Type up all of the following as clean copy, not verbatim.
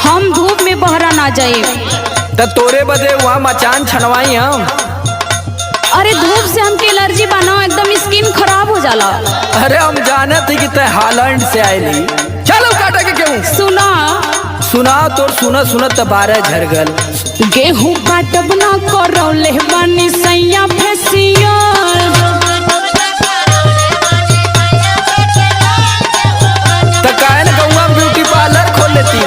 हम धूप में बहरा ना जाए। तो तोरे बदे वहाँ मचान छनवाई हम। अरे धूप से हमके एलर्जी बना, एकदम स्किन खराब हो जाला। अरे हम जाने थे कि ते हालैंड से आयली। चलो काटा के क्यों सुना सुना तोर सुनत सुनत तो 12 झर गल। गेहूं काटब ना करौले बानी सैया फेसियल। तो काहे न गौवा ब्यूटी पार्लर खोल लेती।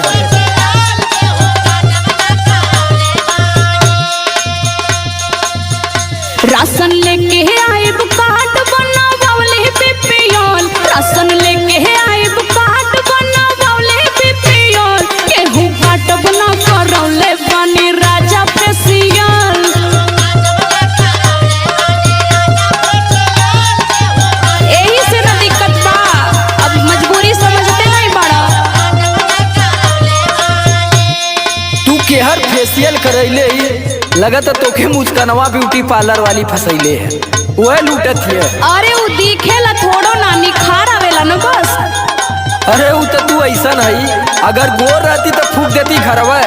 राशन लेके आइब कार्ड बनावले बीपीएल। राशन लेके आइब कार्ड बनावले बीपीएल। गेहूं काटब ना करौले बानी राजा फेसियल। यही से ना दिक्कत बा, अब मजबूरी समझते नहीं बड़ा। तू केहर फेशियल करैले लगत तोखे मुस्कनवा ब्यूटी पार्लर वाली फसैले है, वह लूटत है। अरे वो दिखेला थोड़ो ना, निखार आवेला न बस। अरे वो तो तू ऐसा नहीं, अगर गोर रहती तो फूक देती घरवा।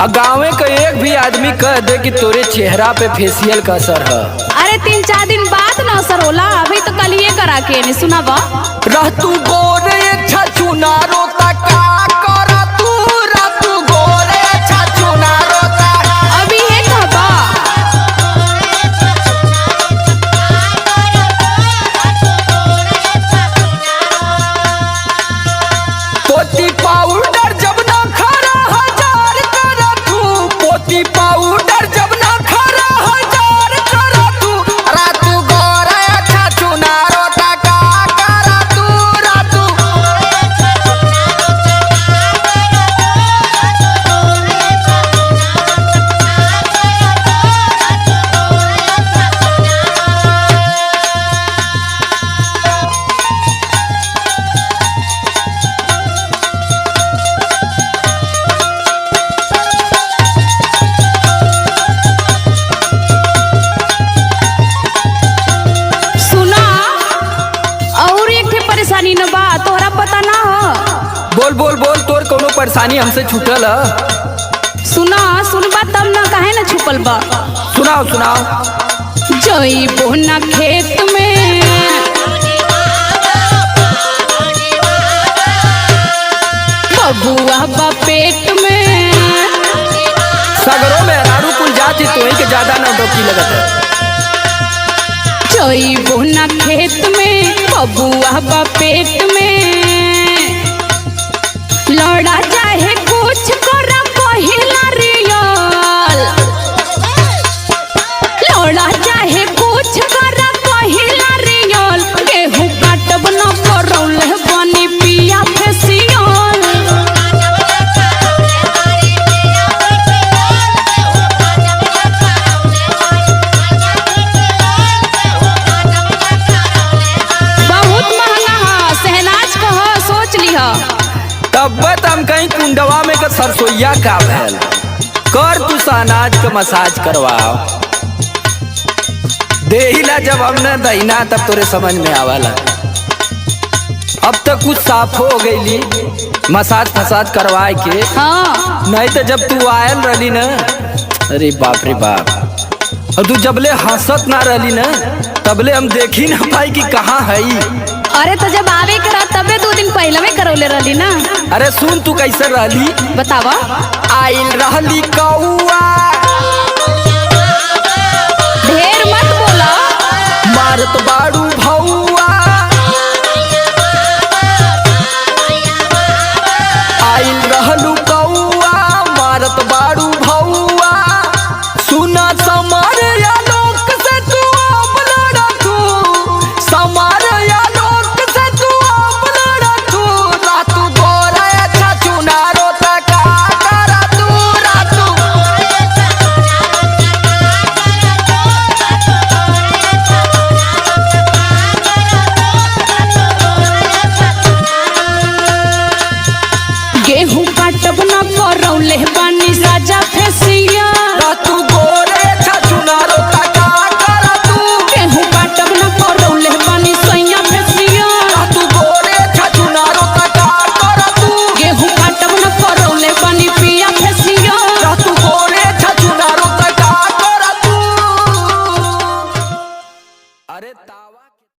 गाँव का एक भी आदमी कह दे कि तोरे चेहरा पे फेशियल का असर है। अरे 3-4 दिन बाद ना असर होला, अभी तो कल ये करा के नहीं सुना बा। रह तू गोरे छछु ना रोता का कर तू, रह तू गोरे छछु ना रोता। अभी है कहबा पोती पाउडर जब ना खरा 1000 कर तू, पोती पाउडर जब ना खरा 1000 कर तू। रा तू गोरे छछु ना रोता का कर तू, रा तू। सुना और एक ठे परेशानी न बा, तोहरा पता ना हो। बोल बोल बोल, तोर कोनो परेशानी हमसे छूटल है? सुना सुनबा तब ना, काहे ना छुपल बा। सुनाओ सुनाओ। जइबो ना खेत में बबुआ बा पेट में। सगरों में अनारू कुल जाती तो ही के ज्यादा नौटंकी लगत है। जइबो ना खेत में बबुआ बा पेट में। लड़ा चाहे कुछ करा पहिला रियल। लड़ा चाहे कुछ करा पहिला रियल। गेहूं काटब ना करौले बानी पिया फेसियल। बहुत महंगा है, शहनाज का है, सोच लिहा। तब हम कहीं कुंडवा में का सरसोईया का भैल कर तू शहनाज का मसाज करवाओ। देहिला जब हमने दहीना तब तोरे समझ में आवाला। अब तो कुछ साफ हो गईली मसाज फसाज करवाए के। हाँ नहीं तो जब तू आयल रही न, अरे बाप रे बाप। और तू जबले हंसत ना रही न, तबले हम देखी ना पाई कि कहाँ है। अरे तो जब आवे करा तबे 2 दिन पहले में करौले रहली ना। अरे सुन तू कैसे रहली, बतावा। आइल रहली कौआ, ढेर मत बोला। मारत बाड़ू भौआ। आइल रहलू कौआ, मारत बाड़ू